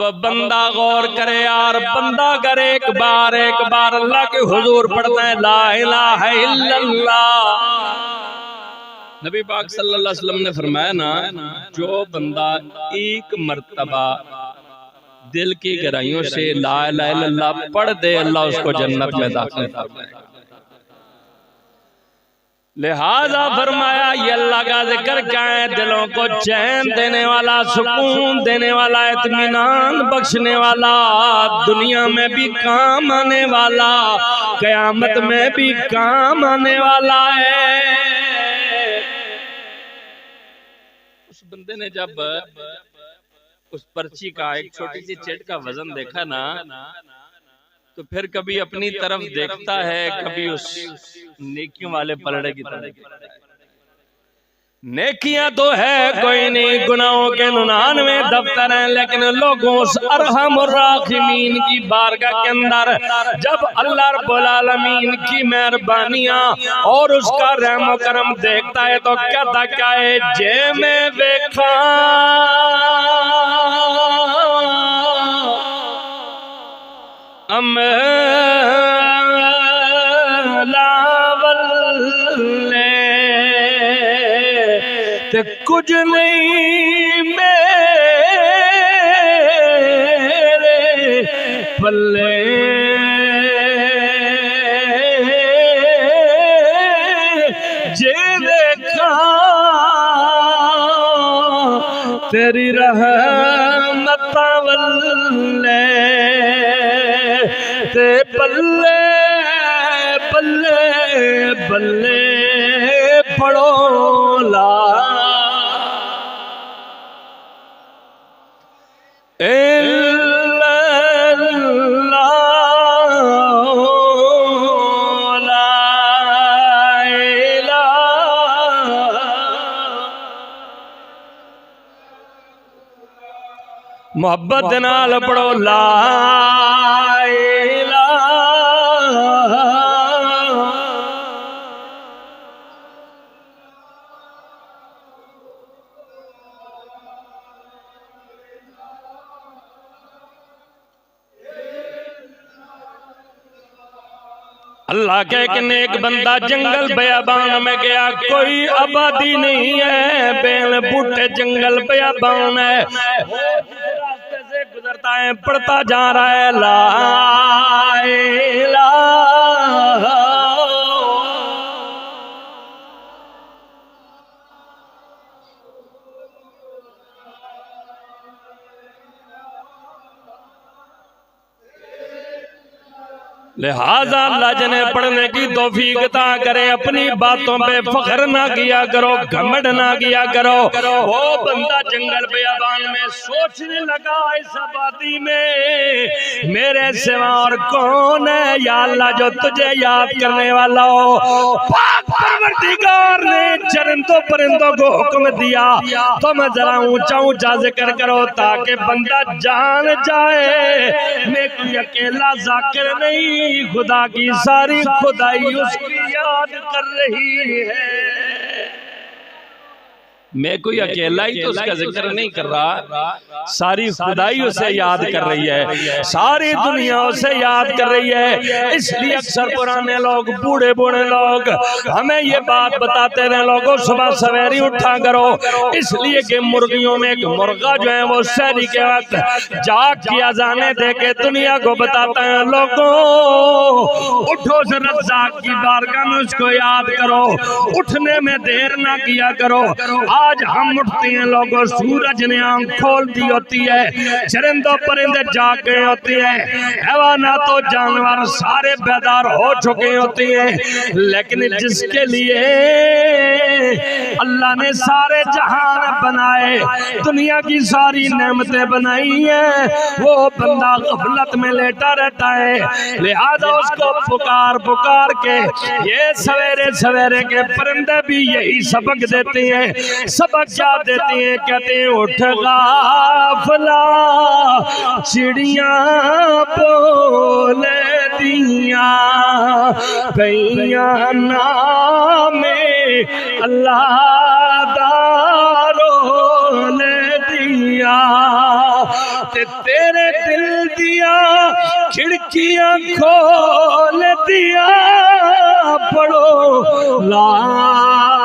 بندہ غور کرے یار، بندہ اگر ایک بار اللہ کے حضور پڑھتا ہے لا الہ الا اللہ، نبی پاک صلی اللہ علیہ وسلم نے فرمایا نا، جو بندہ ایک مرتبہ دل کی گہرائیوں سے لا الہ الا اللہ پڑھ دے، اللہ اس کو جنت میں داخل فرمائے۔ لہذا فرمایا یہ اللہ کا ذکر کیا ہے؟ دلوں کو چین دینے والا، سکون دینے والا، اطمینان بخشنے والا، دنیا میں بھی کام آنے والا، قیامت میں بھی کام آنے والا ہے۔ اس بندے نے جب اس پرچی کا ایک چھوٹی سی چٹ کا وزن دیکھا نا، تو پھر کبھی اپنی طرف دیکھتا ہے، کبھی اس نیکیوں والے پلڑے کی طرف دیکھتا ہے۔ نیکیاں تو ہے کوئی نہیں، گناہوں کے 99 دفتر ہیں، لیکن لوگوں اس ارحم الراحمین کی بارگاہ کے اندر جب اللہ رب العالمین کی مہربانیاں اور اس کا رحم و کرم دیکھتا ہے تو کہتا کیا ہے؟ جے میں ویکھاں تے کچھ نہیں میرے پلے، جے دیکھا تیری رحمت واللے تے پلے پلے پلے پڑو لا محبت نال پڑھو لا الہ۔ اللہ کہ ایک نیک بندہ جنگل بیابان میں گیا، کوئی آبادی نہیں ہے، بیل بوٹے جنگل بیابان ہے، راستے سے گزرتا ہے، پڑھتا جا رہا ہے لا الہ۔ لہذا اللہ جنہیں پڑھنے کی توفیق عطا کرے، اپنی باتوں پہ فخر نہ کیا کرو، گھمنڈ نہ کیا کرو۔ وہ بندہ جنگل بیابان میں سوچنے لگا اس آبادی میں میرے سوا اور کون ہے یا اللہ جو تجھے یاد کرنے والا ہو۔ پاک پروردگار نے چرندوں پرندوں کو حکم دیا تم ذرا اونچا اونچا ذکر کرو تاکہ بندہ جان جائے میں کوئی اکیلا ذاکر نہیں، خدا کی ساری خدائی اس کی یاد کر رہی ہے۔ میں کوئی اکیلا ہی تو اس کا ذکر نہیں کر رہا، ساری خدائی اسے یاد کر رہی ہے، ساری دنیا اسے یاد کر رہی ہے۔ اس لیے اکثر پرانے لوگ، بوڑھے بوڑھے لوگ ہمیں یہ بات بتاتے ہیں، لوگوں صبح سویری اٹھا کرو، اس لیے کہ مرغیوں میں ایک مرغہ جو ہے وہ سحری کے وقت جاگ کی اذانیں دے کے دنیا کو بتاتا ہے لوگوں اٹھو سے رزاق کی بارگاہ میں اس کو یاد کرو، اٹھنے میں دیر نہ کیا کرو۔ آج ہم اٹھتے ہیں لوگوں، سورج نے آنکھ کھول دی ہوتی ہے، چرندوں پرندے جاگ گئے ہوتے ہیں، حیوانات و جانور سارے بیدار ہو چکے ہوتے ہیں، لیکن جس کے لیے اللہ نے سارے جہان بنائے، دنیا کی ساری نعمتیں بنائی ہیں، وہ بندہ غفلت میں لیٹا رہتا ہے۔ لہذا اس کو پکار پکار کے یہ سویرے سویرے کے پرندے بھی یہی سبق دیتے ہیں۔ سبق کیا دیتے ہیں؟ کہتے ہیں اٹھ غافلا چڑیاں بولے دیاں کئیاں نام اللہ دارو لے دیا تے تیرے دل دیا کھڑکیاں کھول دیا پڑھو لا